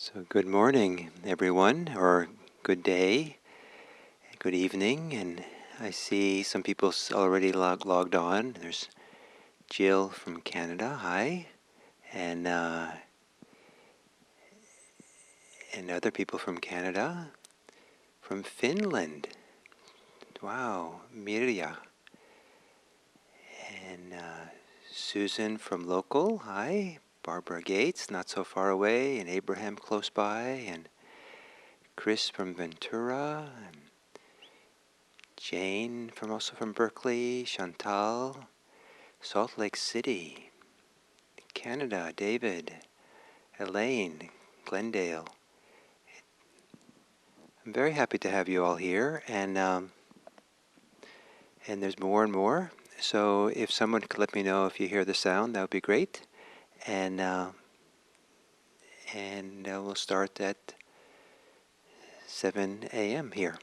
So good morning, everyone, or good day, good evening, and I see some people already logged on. There's Jill from Canada, hi, and other people from Canada, from Finland, wow, Mirja, and Susan from local, hi, Barbara Gates, not so far away, and Abraham close by, and Chris from Ventura, and Jane also from Berkeley, Chantal, Salt Lake City, Canada, David, Elaine, Glendale. I'm very happy to have you all here, and there's more and more. So if someone could let me know if you hear the sound, that would be great. And we'll start at 7 a.m. here.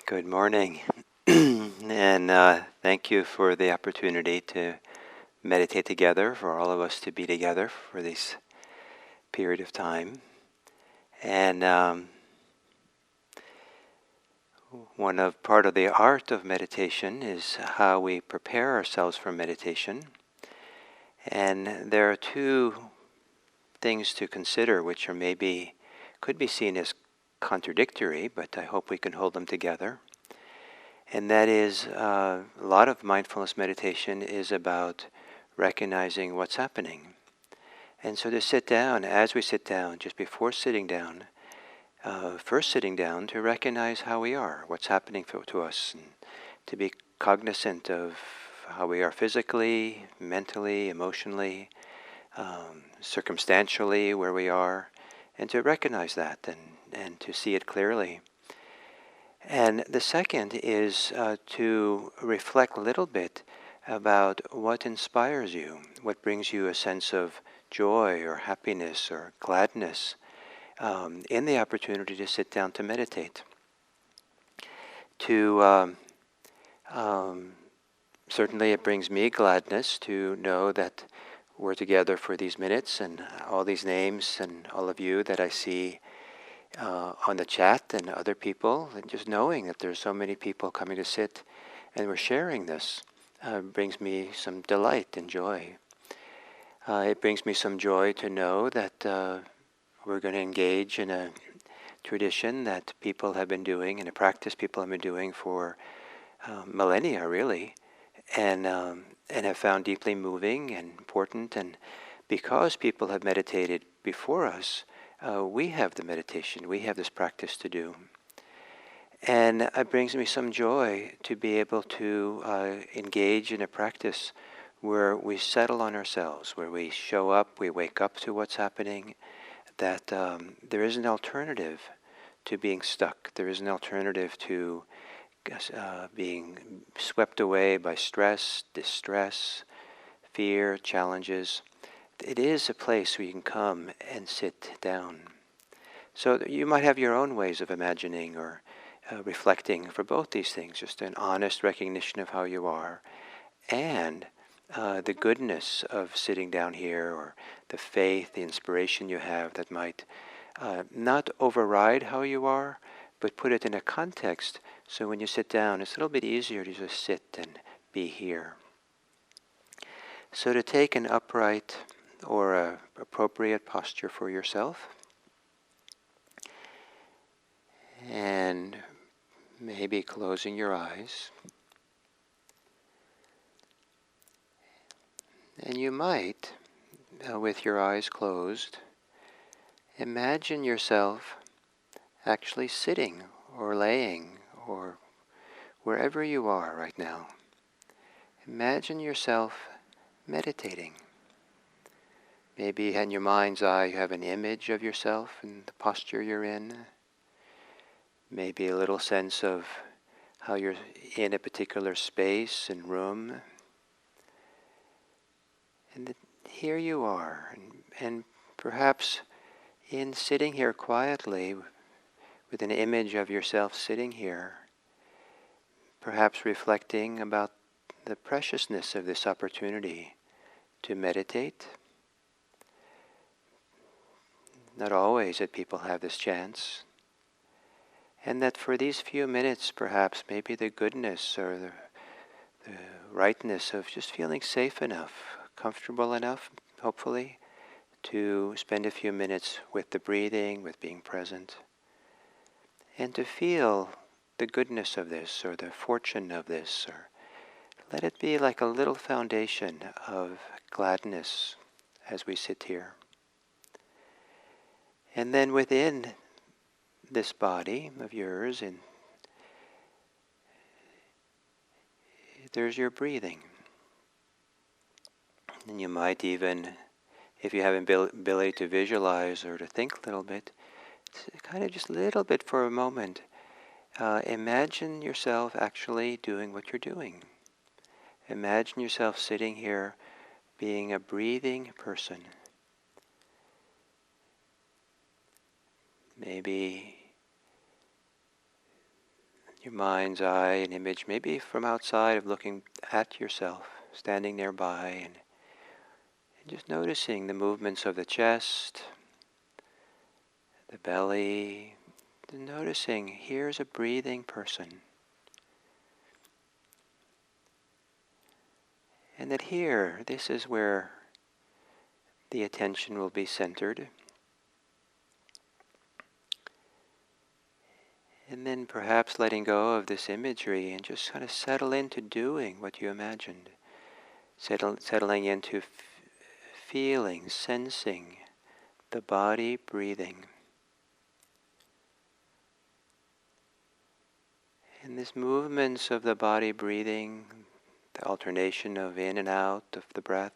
Good morning. And thank you for the opportunity to meditate together, for all of us to be together for this period of time. And part of the art of meditation is how we prepare ourselves for meditation. And there are two things to consider which are could be seen as contradictory, but I hope we can hold them together. And that is, a lot of mindfulness meditation is about recognizing what's happening. And so to sit down, as we sit down, just before sitting down, first sitting down to recognize how we are, what's happening to us, and to be cognizant of how we are physically, mentally, emotionally, circumstantially, where we are, and to recognize that and to see it clearly. And the second is to reflect a little bit about what inspires you, what brings you a sense of joy or happiness or gladness in the opportunity to sit down to meditate. Certainly it brings me gladness to know that we're together for these minutes, and all these names and all of you that I see on the chat and other people, and just knowing that there's so many people coming to sit and we're sharing this brings me some delight and joy. It brings me some joy to know that we're going to engage in a tradition that people have been doing, and a practice people have been doing for millennia, really, and have found deeply moving and important. And because people have meditated before us, we have the meditation, we have this practice to do. And it brings me some joy to be able to engage in a practice where we settle on ourselves, where we show up, we wake up to what's happening, that there is an alternative to being stuck. There is an alternative to being swept away by stress, distress, fear, challenges. It is a place where you can come and sit down. So you might have your own ways of imagining or reflecting for both these things, just an honest recognition of how you are, and the goodness of sitting down here, or the faith, the inspiration you have that might not override how you are, but put it in a context so when you sit down it's a little bit easier to just sit and be here. So to take an upright or a appropriate posture for yourself, and maybe closing your eyes. And you might, with your eyes closed, imagine yourself actually sitting or laying or wherever you are right now. Imagine yourself meditating. Maybe in your mind's eye you have an image of yourself and the posture you're in. Maybe a little sense of how you're in a particular space and room. And here you are, and perhaps in sitting here quietly with an image of yourself sitting here, perhaps reflecting about the preciousness of this opportunity to meditate. Not always that people have this chance. And that for these few minutes, perhaps, maybe the goodness or the rightness of just feeling safe enough, comfortable enough, hopefully, to spend a few minutes with the breathing, with being present, and to feel the goodness of this, or the fortune of this, or let it be like a little foundation of gladness as we sit here. And then within this body of yours, and there's your breathing. And you might even, if you have an ability to visualize or to think a little bit, kind of just a little bit for a moment, imagine yourself actually doing what you're doing. Imagine yourself sitting here being a breathing person. Maybe your mind's eye an image, maybe from outside, of looking at yourself, standing nearby, and just noticing the movements of the chest, the belly, noticing here's a breathing person. And that here, this is where the attention will be centered. And then perhaps letting go of this imagery and just kind of settle into doing what you imagined. Settling into feeling, sensing the body breathing. And these movements of the body breathing, the alternation of in and out of the breath,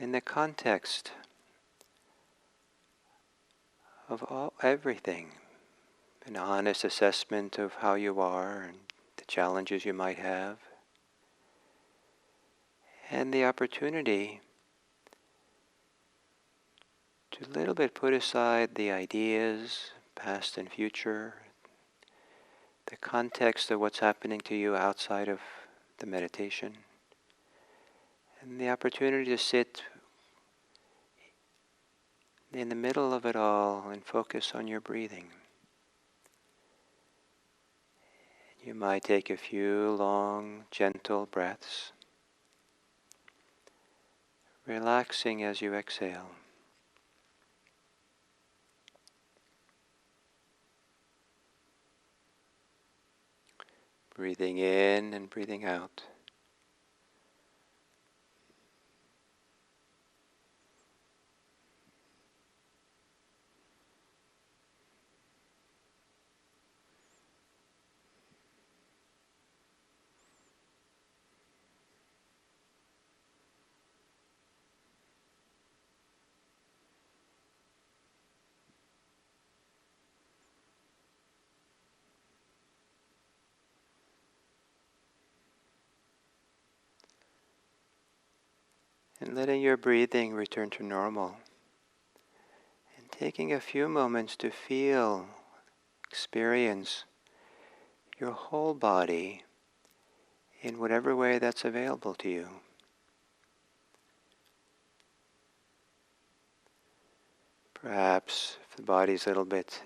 in the context of everything, an honest assessment of how you are and the challenges you might have, and the opportunity to a little bit put aside the ideas, past and future, the context of what's happening to you outside of the meditation, and the opportunity to sit in the middle of it all and focus on your breathing. You might take a few long, gentle breaths, relaxing as you exhale. Breathing in and breathing out. And letting your breathing return to normal. And taking a few moments to feel, experience your whole body in whatever way that's available to you. Perhaps if the body's a little bit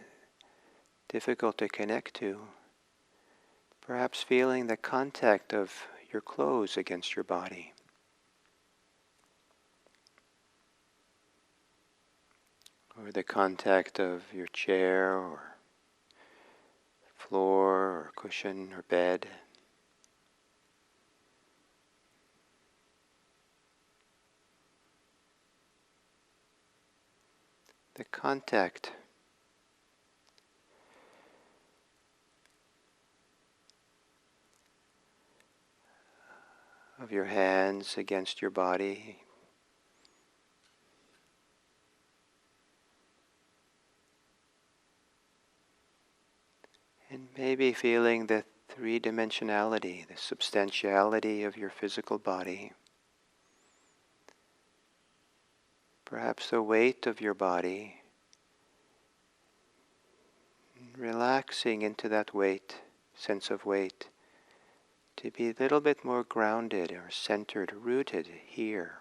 difficult to connect to, perhaps feeling the contact of your clothes against your body. Or the contact of your chair or floor or cushion or bed. The contact of your hands against your body. And maybe feeling the three-dimensionality, the substantiality of your physical body. Perhaps the weight of your body. Relaxing into that weight, sense of weight, to be a little bit more grounded or centered, rooted here.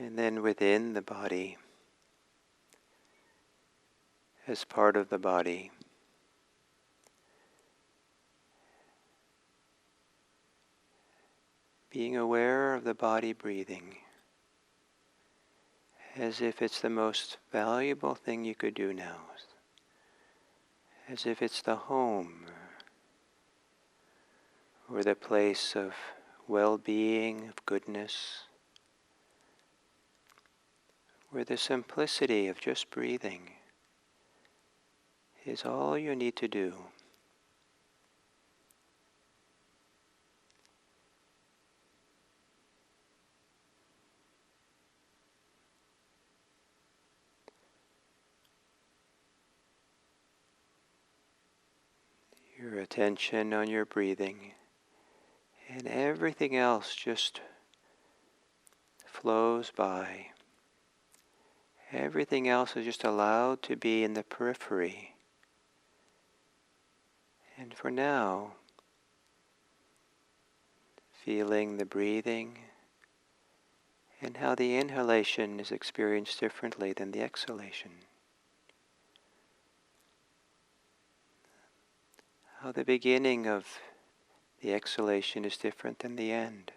And then within the body, as part of the body, being aware of the body breathing, as if it's the most valuable thing you could do now, as if it's the home or the place of well-being, of goodness, where the simplicity of just breathing is all you need to do. your attention on your breathing, and everything else just flows by. Everything else is just allowed to be in the periphery. And for now, feeling the breathing and how the inhalation is experienced differently than the exhalation. How the beginning of the exhalation is different than the end.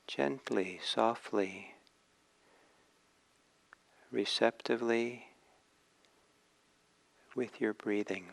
Gently, softly, receptively with your breathing.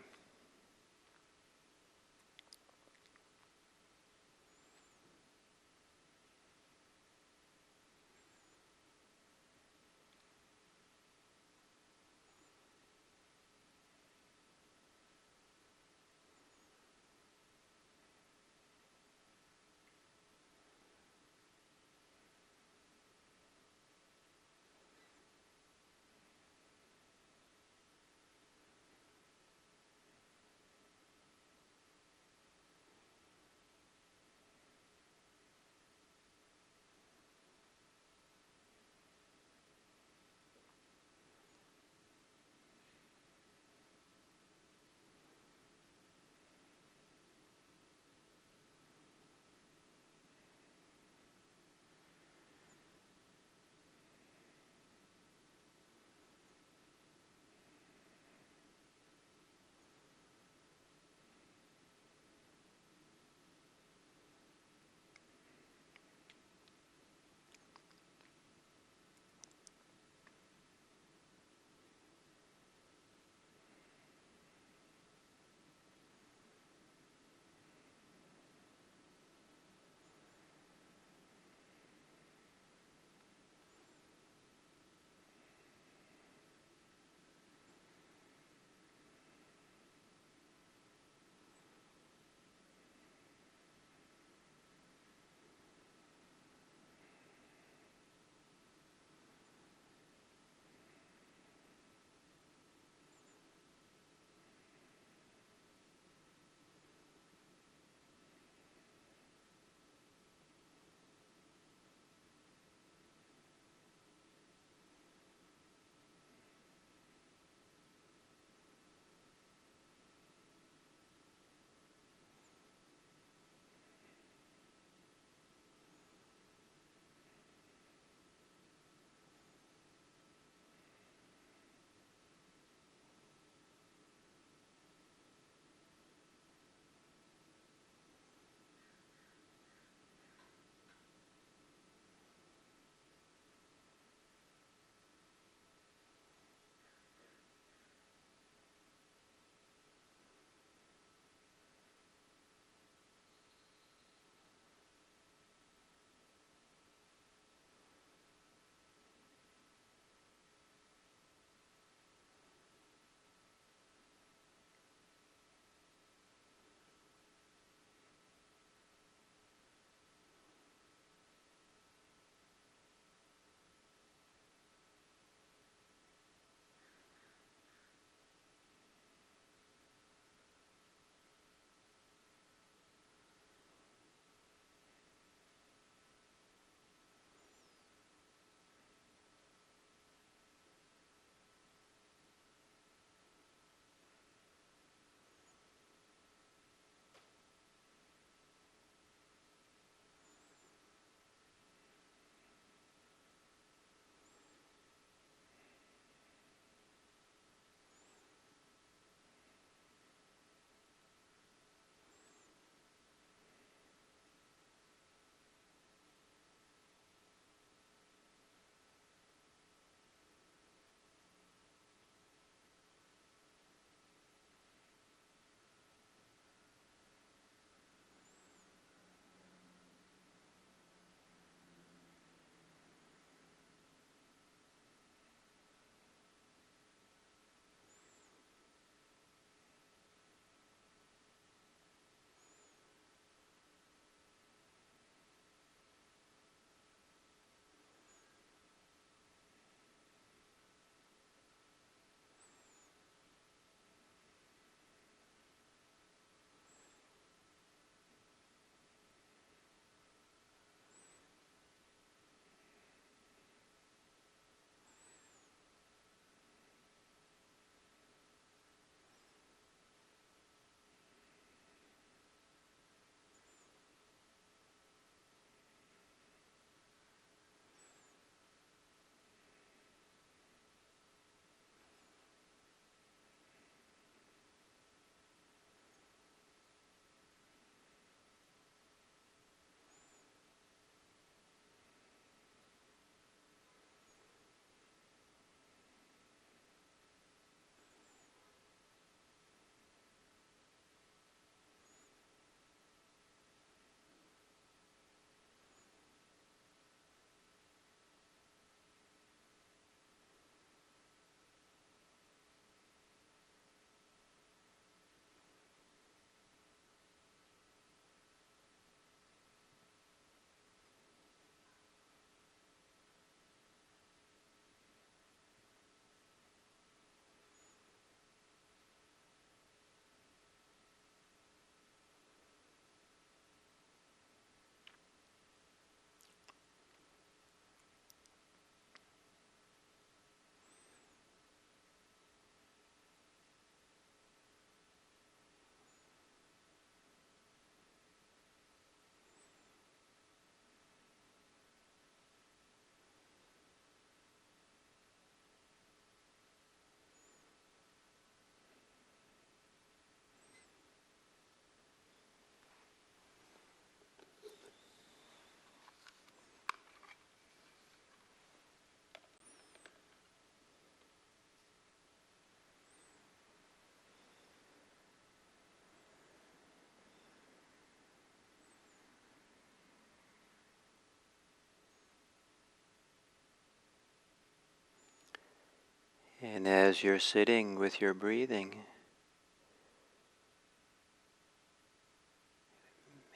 And as you're sitting with your breathing,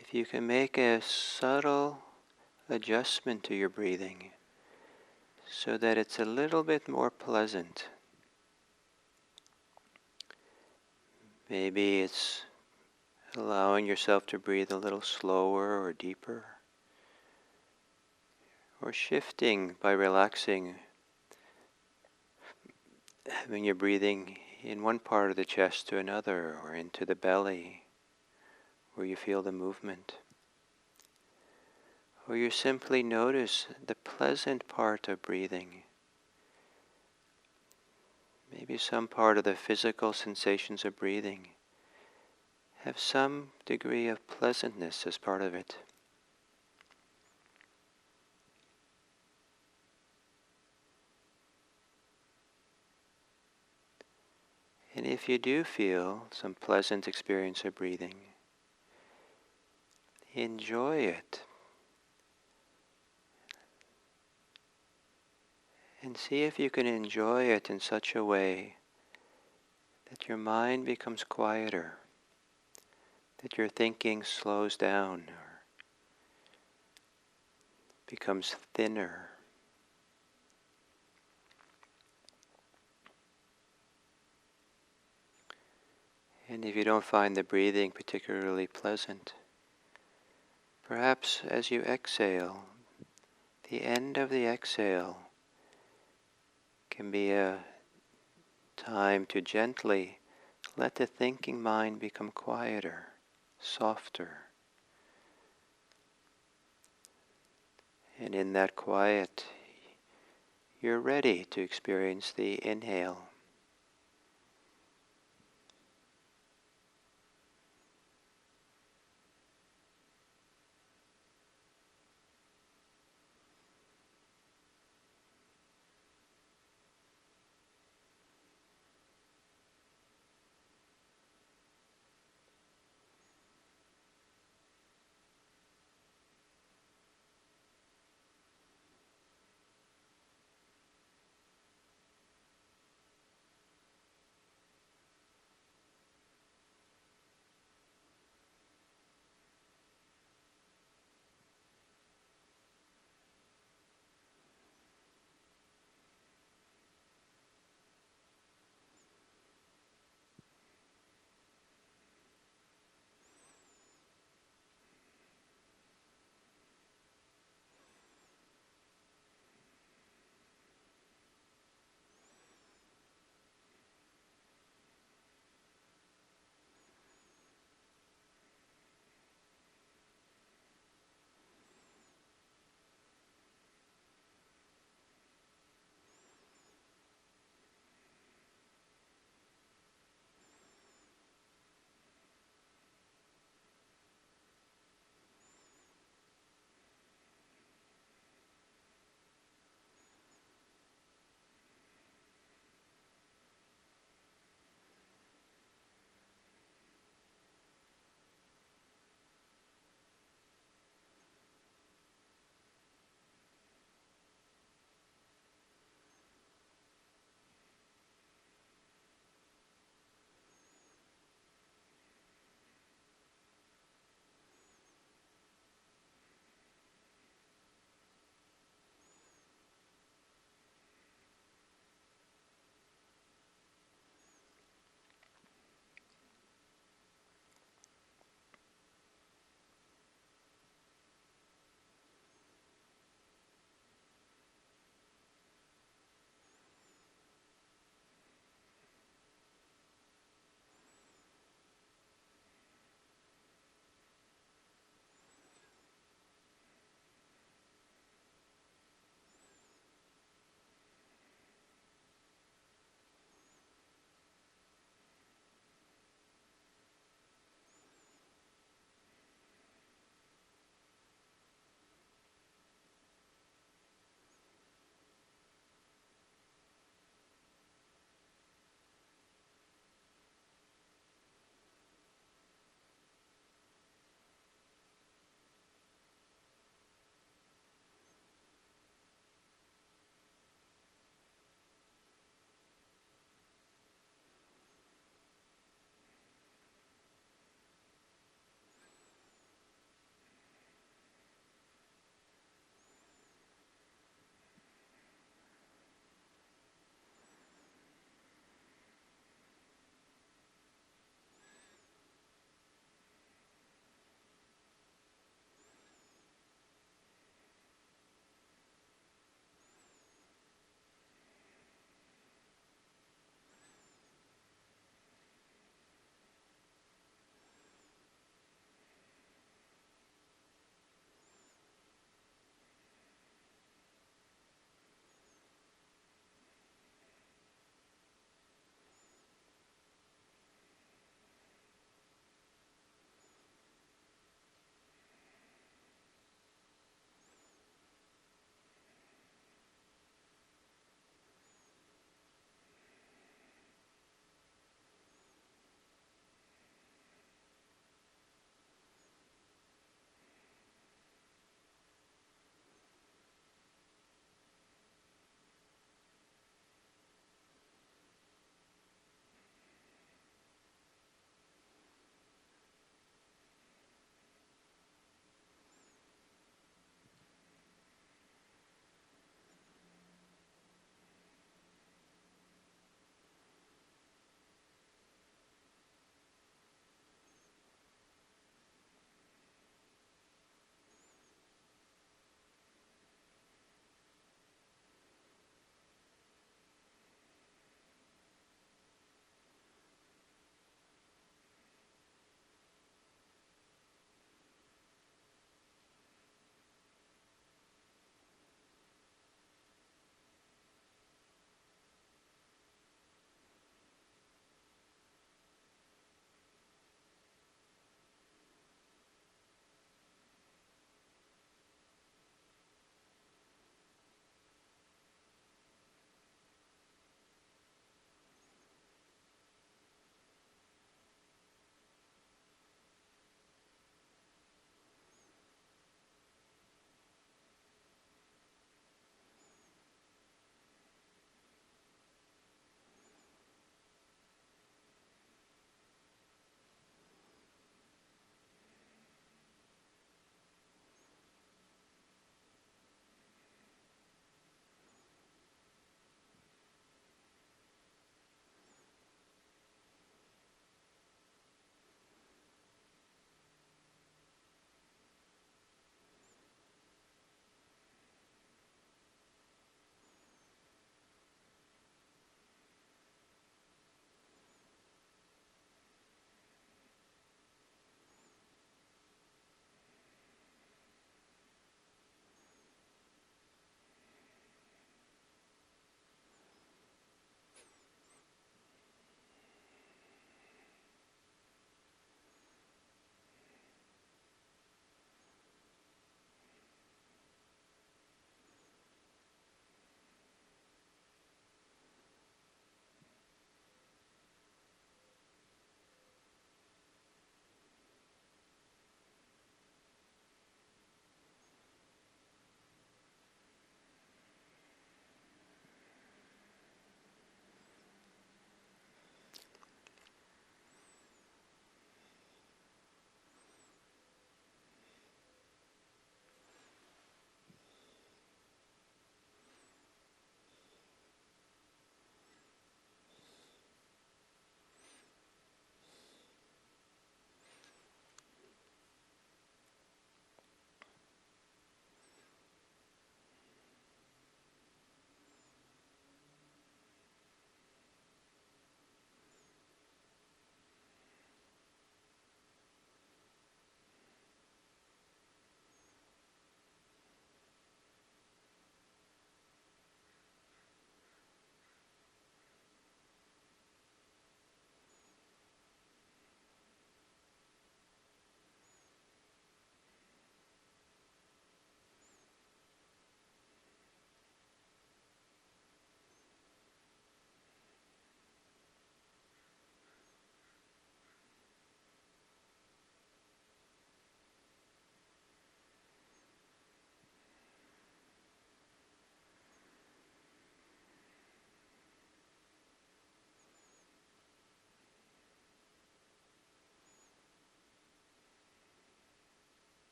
if you can make a subtle adjustment to your breathing so that it's a little bit more pleasant. Maybe it's allowing yourself to breathe a little slower or deeper, or shifting by relaxing, having your breathing in one part of the chest to another, or into the belly where you feel the movement. Or you simply notice the pleasant part of breathing. Maybe some part of the physical sensations of breathing have some degree of pleasantness as part of it. And if you do feel some pleasant experience of breathing, enjoy it. And see if you can enjoy it in such a way that your mind becomes quieter, that your thinking slows down or becomes thinner. And if you don't find the breathing particularly pleasant, perhaps as you exhale, the end of the exhale can be a time to gently let the thinking mind become quieter, softer. And in that quiet, you're ready to experience the inhale.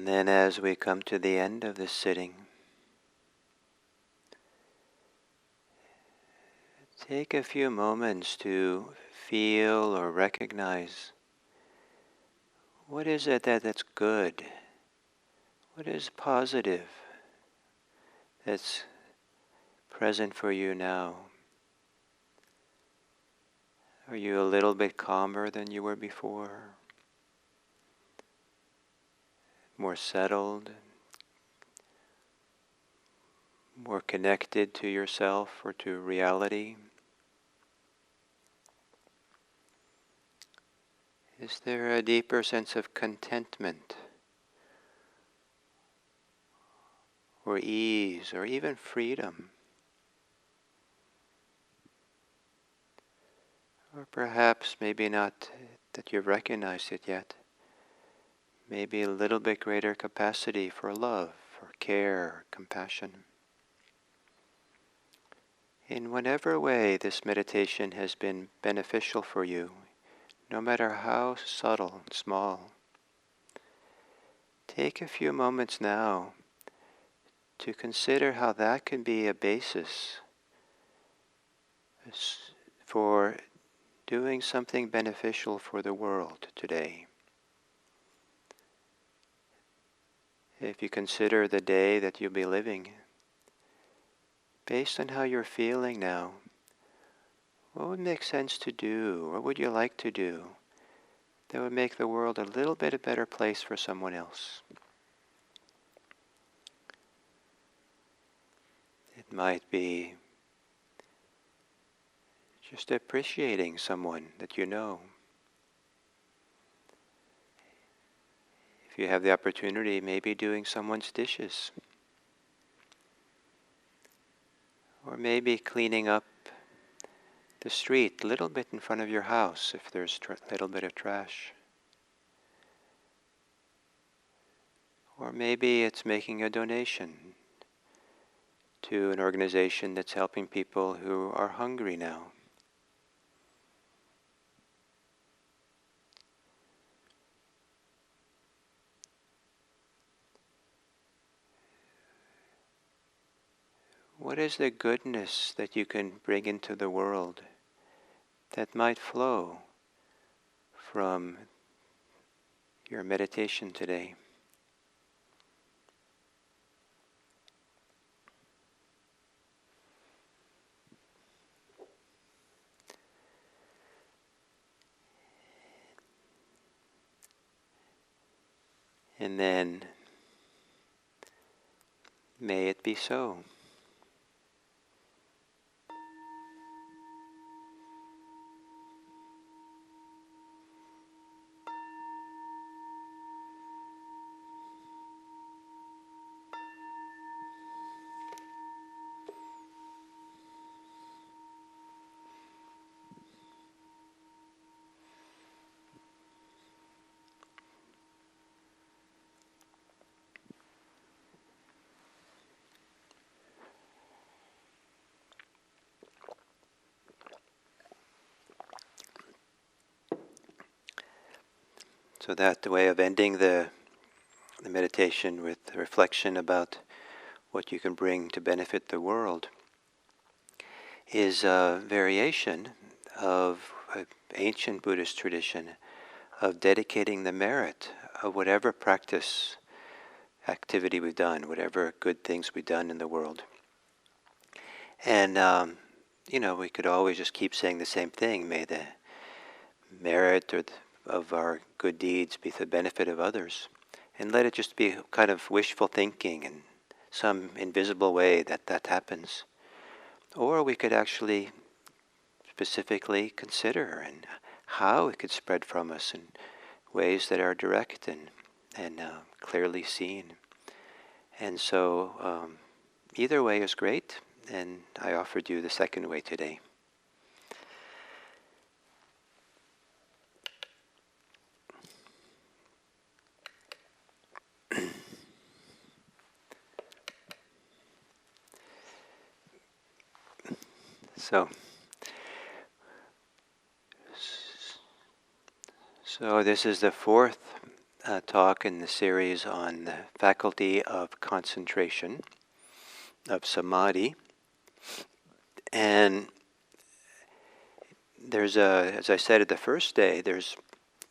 And then as we come to the end of this sitting, take a few moments to feel or recognize what is it that's good, what is positive that's present for you now. Are you a little bit calmer than you were before? More settled? More connected to yourself or to reality? Is there a deeper sense of contentment or ease or even freedom? Or perhaps maybe not that you've recognized it yet. Maybe a little bit greater capacity for love, for care, compassion. In whatever way this meditation has been beneficial for you, no matter how subtle and small, take a few moments now to consider how that can be a basis for doing something beneficial for the world today. If you consider the day that you'll be living, based on how you're feeling now, what would make sense to do? What would you like to do that would make the world a little bit a better place for someone else? It might be just appreciating someone that you know. If you have the opportunity, maybe doing someone's dishes. Or maybe cleaning up the street a little bit in front of your house if there's a little bit of trash. Or maybe it's making a donation to an organization that's helping people who are hungry now. What is the goodness that you can bring into the world that might flow from your meditation today? And then, may it be so. So that the way of ending the meditation with reflection about what you can bring to benefit the world is a variation of an ancient Buddhist tradition of dedicating the merit of whatever practice, activity we've done, whatever good things we've done in the world. And, we could always just keep saying the same thing. May the merit of our good deeds be for the benefit of others. And let it just be kind of wishful thinking in some invisible way that happens. Or we could actually specifically consider and how it could spread from us in ways that are direct and clearly seen. And so either way is great, and I offered you the second way today. So this is the fourth talk in the series on the faculty of concentration, of Samadhi. And as I said at the first day,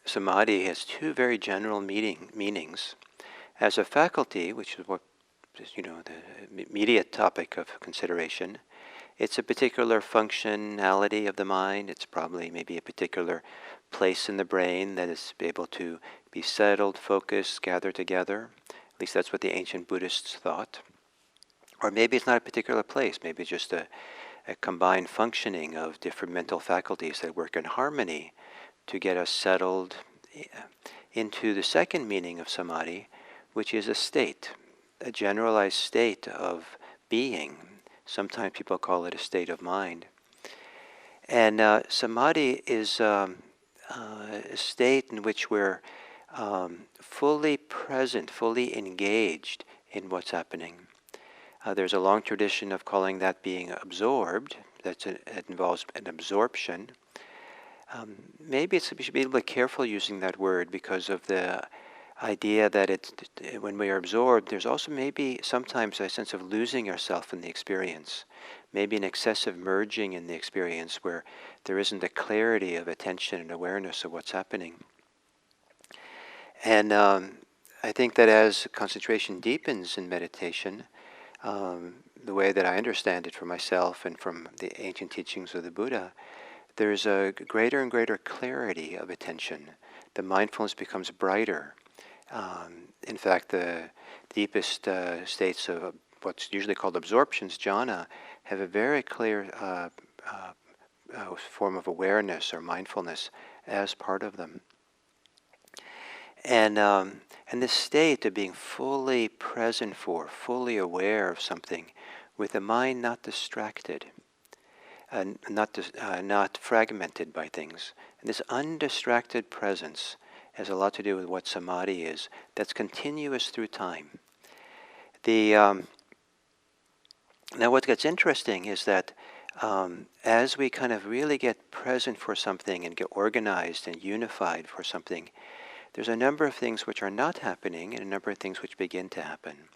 Samadhi has two very general meanings. As a faculty, which is what the immediate topic of consideration, it's a particular functionality of the mind. It's probably maybe a particular place in the brain that is able to be settled, focused, gather together. At least that's what the ancient Buddhists thought. Or maybe it's not a particular place. Maybe it's just a combined functioning of different mental faculties that work in harmony to get us settled into the second meaning of samadhi, which is a state, a generalized state of being. Sometimes people call it a state of mind. And samadhi is a state in which we're fully present, fully engaged in what's happening. There's a long tradition of calling that being absorbed. It involves an absorption. Maybe we should be a little bit careful using that word because of the idea that when we are absorbed, there's also maybe sometimes a sense of losing ourselves in the experience. Maybe an excessive merging in the experience where there isn't a clarity of attention and awareness of what's happening. And I think that as concentration deepens in meditation, the way that I understand it for myself and from the ancient teachings of the Buddha, there's a greater and greater clarity of attention. The mindfulness becomes brighter. In fact, the deepest states of what's usually called absorptions, jhana, have a very clear form of awareness or mindfulness as part of them. And this state of being fully present fully aware of something, with the mind not distracted, not fragmented by things. And this undistracted presence has a lot to do with what samadhi is. That's continuous through time. Now, what gets interesting is that as we kind of really get present for something and get organized and unified for something, there's a number of things which are not happening and a number of things which begin to happen.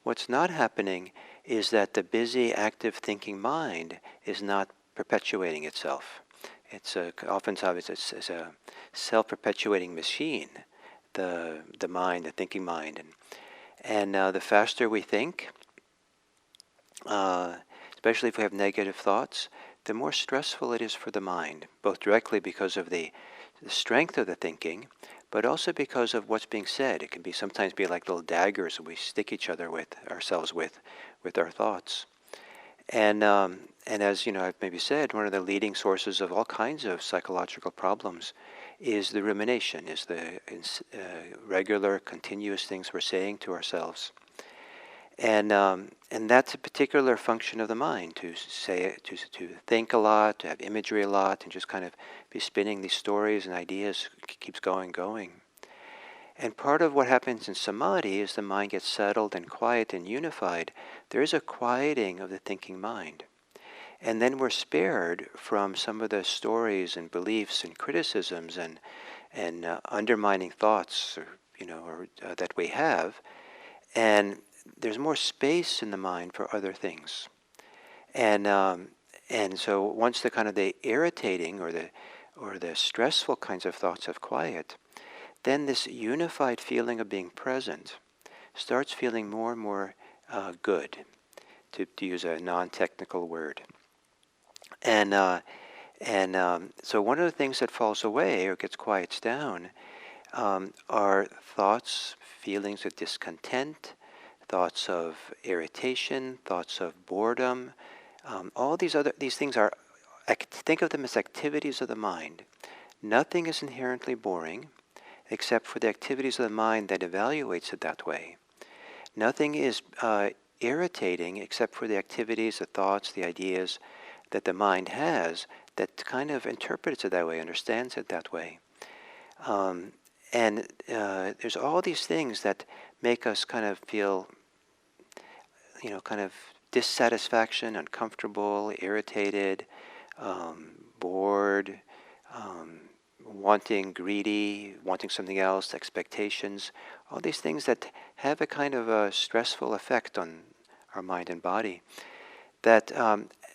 What's not happening is that the busy, active thinking mind is not perpetuating itself. It's oftentimes it's a self-perpetuating machine, the mind, the thinking mind. And the faster we think, especially if we have negative thoughts, the more stressful it is for the mind, both directly because of the strength of the thinking, but also because of what's being said. It can sometimes be like little daggers that we stick ourselves with our thoughts. And as I've maybe said, one of the leading sources of all kinds of psychological problems is the rumination, is the regular, continuous things we're saying to ourselves. And that's a particular function of the mind, to think a lot, to have imagery a lot, and just kind of be spinning these stories and ideas, keeps going. And part of what happens in samadhi is the mind gets settled and quiet and unified. There is a quieting of the thinking mind. And then we're spared from some of the stories and beliefs and criticisms and undermining thoughts that we have. And there's more space in the mind for other things. And so once the irritating or the stressful kinds of thoughts have quiet, then this unified feeling of being present starts feeling more and more good, to use a non-technical word. And so one of the things that falls away or gets quiets down are thoughts, feelings of discontent, thoughts of irritation, thoughts of boredom. All these things are, think of them as activities of the mind. Nothing is inherently boring except for the activities of the mind that evaluates it that way. Nothing is irritating except for the activities, the thoughts, the ideas that the mind has that kind of interprets it that way, understands it that way. And there's all these things that make us kind of feel, kind of dissatisfaction, uncomfortable, irritated, bored, wanting, greedy, wanting something else, expectations, all these things that have a kind of a stressful effect on our mind and body. That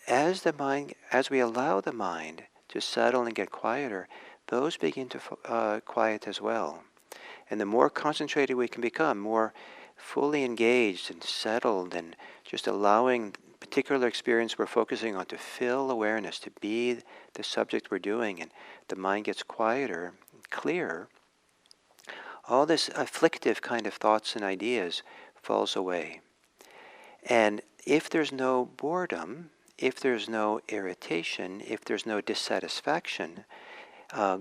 as we allow the mind to settle and get quieter, those begin to quiet as well. And the more concentrated we can become, more fully engaged and settled, and just allowing particular experience we're focusing on to fill awareness, to be the subject we're doing, and the mind gets quieter, clearer, all this afflictive kind of thoughts and ideas falls away. And if there's no boredom, if there's no irritation, if there's no dissatisfaction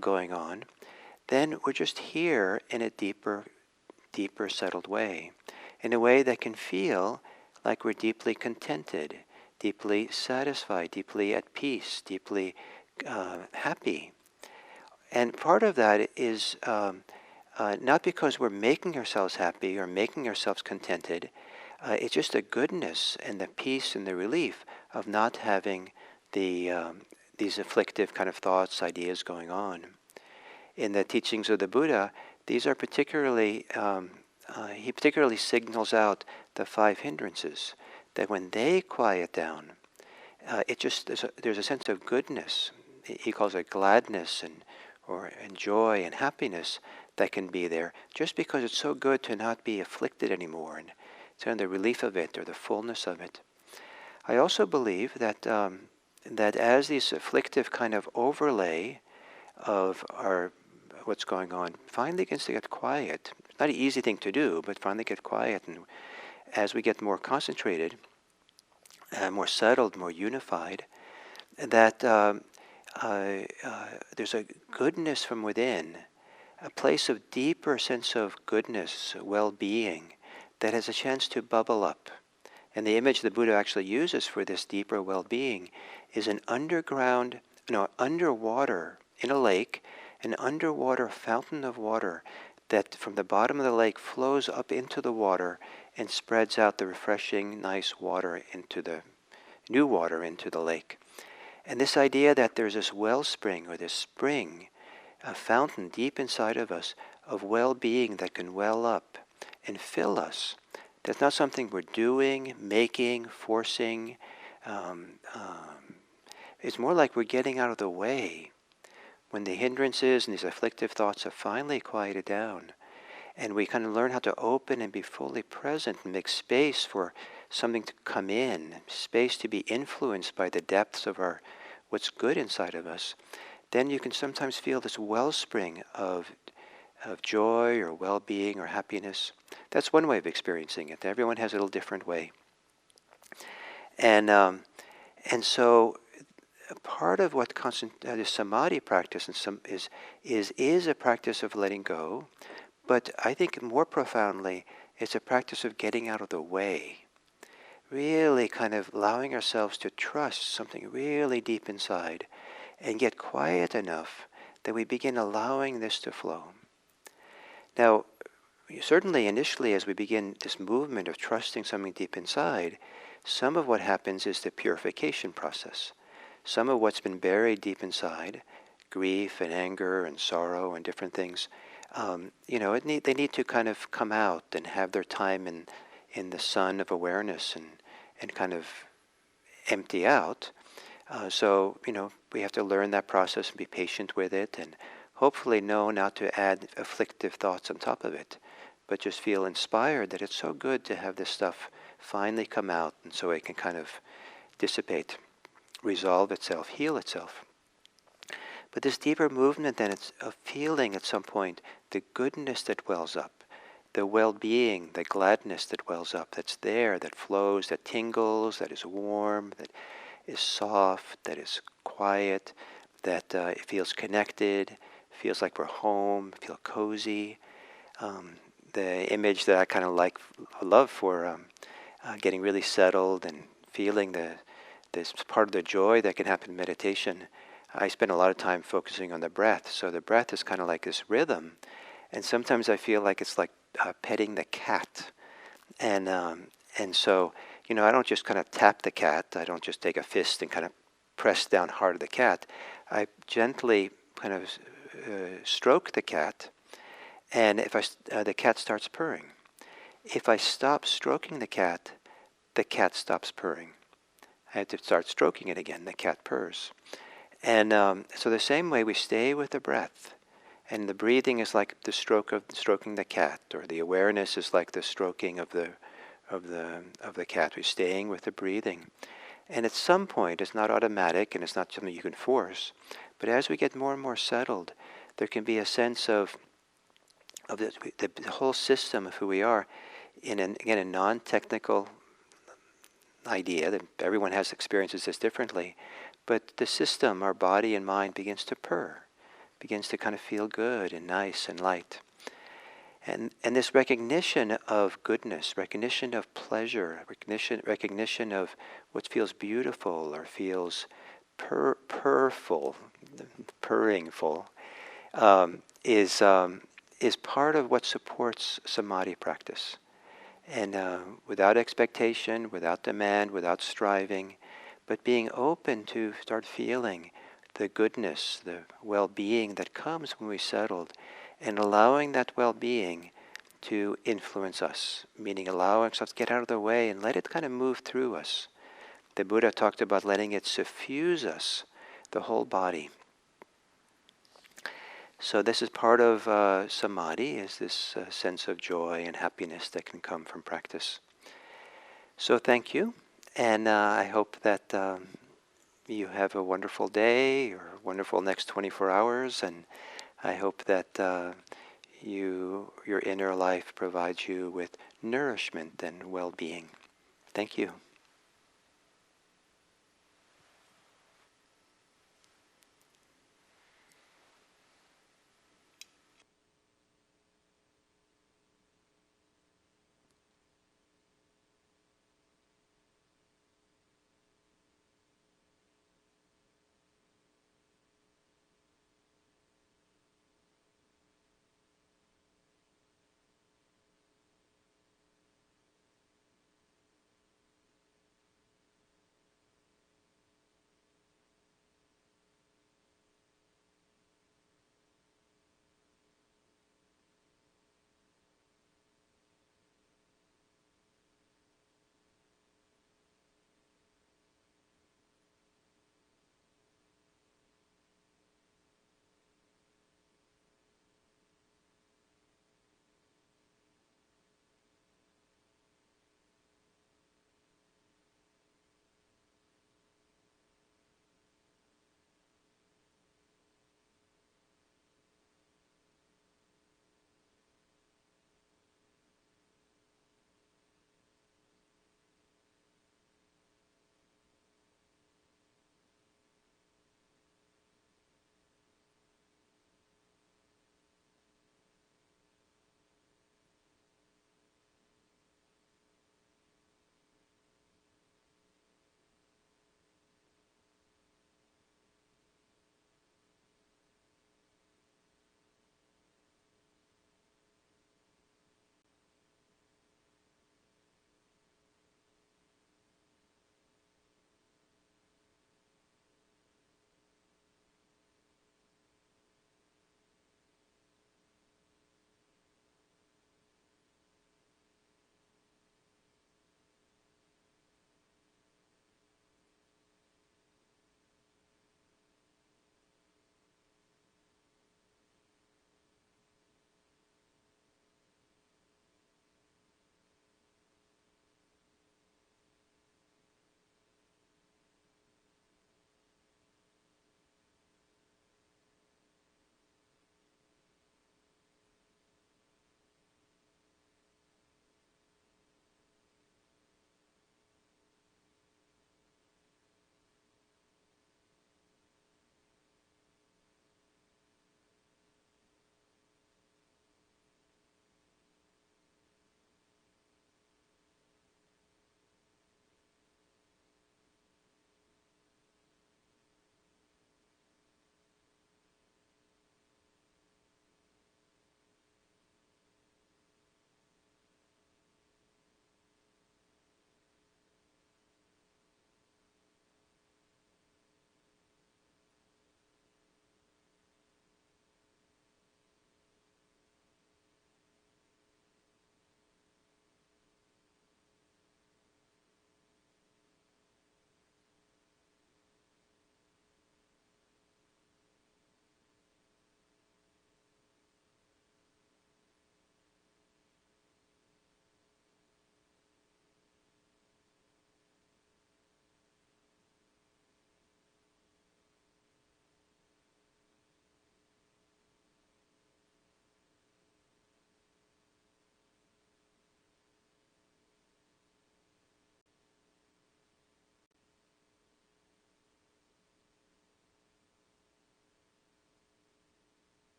going on, then we're just here in a deeper settled way, in a way that can feel like we're deeply contented, deeply satisfied, deeply at peace, deeply happy. And part of that is not because we're making ourselves happy or making ourselves contented. It's just the goodness and the peace and the relief of not having these afflictive kind of thoughts, ideas going on. In the teachings of the Buddha, these are particularly, he particularly signals out the 5 hindrances, that when they quiet down, there's a sense of goodness. He calls it gladness and joy and happiness that can be there, just because it's so good to not be afflicted anymore, and kind of the relief of it or the fullness of it. I also believe that that as these afflictive kind of overlay of what's going on finally begins to get quiet. It's not an easy thing to do, but finally get quiet, and as we get more concentrated, more settled, more unified, that there's a goodness from within, a place of deeper sense of goodness, well-being, that has a chance to bubble up. And the image the Buddha actually uses for this deeper well-being is an underwater, in a lake, an underwater fountain of water that from the bottom of the lake flows up into the water and spreads out the refreshing, nice water into the new water into the lake. And this idea that there's this wellspring or this spring, a fountain deep inside of us of well-being that can well up and fill us. That's not something we're doing, making, forcing. It's more like we're getting out of the way. When the hindrances and these afflictive thoughts are finally quieted down, and we kind of learn how to open and be fully present and make space for something to come in, space to be influenced by the depths of what's good inside of us, then you can sometimes feel this wellspring of joy or well-being or happiness. That's one way of experiencing it. Everyone has a little different way. And so part of what the Samadhi practice is a practice of letting go, but I think more profoundly, it's a practice of getting out of the way. Really kind of allowing ourselves to trust something really deep inside and get quiet enough that we begin allowing this to flow. Now, certainly initially as we begin this movement of trusting something deep inside, some of what happens is the purification process. Some of what's been buried deep inside, grief and anger and sorrow and different things, they need to kind of come out and have their time in the sun of awareness and kind of empty out. So we have to learn that process and be patient with it, and hopefully know not to add afflictive thoughts on top of it, but just feel inspired that it's so good to have this stuff finally come out, and so it can kind of dissipate, resolve itself, heal itself. But this deeper movement then, it's a feeling at some point the goodness that wells up, the well-being, the gladness that wells up, that's there, that flows, that tingles, that is warm, that is soft, that is quiet, that it feels connected, feels like we're home, feel cozy. The image that I kind of love for getting really settled and feeling this part of the joy that can happen in meditation. I spend a lot of time focusing on the breath. So the breath is kind of like this rhythm. And sometimes I feel like it's like petting the cat. And so, I don't just kind of tap the cat. I don't just take a fist and kind of press down hard at the cat. I gently kind of stroke the cat, and if the cat starts purring. If I stop stroking the cat stops purring. I have to start stroking it again. The cat purrs. And so the same way we stay with the breath, and the breathing is like the stroking the cat, or the awareness is like the stroking of the cat. We're staying with the breathing, and at some point it's not automatic and it's not something you can force. But as we get more and more settled, there can be a sense of the whole system of who we are, in again a non-technical idea that everyone has experiences this differently, but the system, our body and mind, begins to purr, begins to kind of feel good and nice and light. And this recognition of goodness, recognition of pleasure, recognition of what feels beautiful or feels purrful, purringful, is part of what supports samadhi practice. And without expectation, without demand, without striving, but being open to start feeling the goodness, the well-being that comes when we settled, and allowing that well-being to influence us, meaning allowing ourselves to get out of the way and let it kind of move through us. The Buddha talked about letting it suffuse us, the whole body. So this is part of samadhi, is this sense of joy and happiness that can come from practice. So thank you, and I hope that you have a wonderful day or wonderful next 24 hours, and I hope that your inner life provides you with nourishment and well-being. Thank you.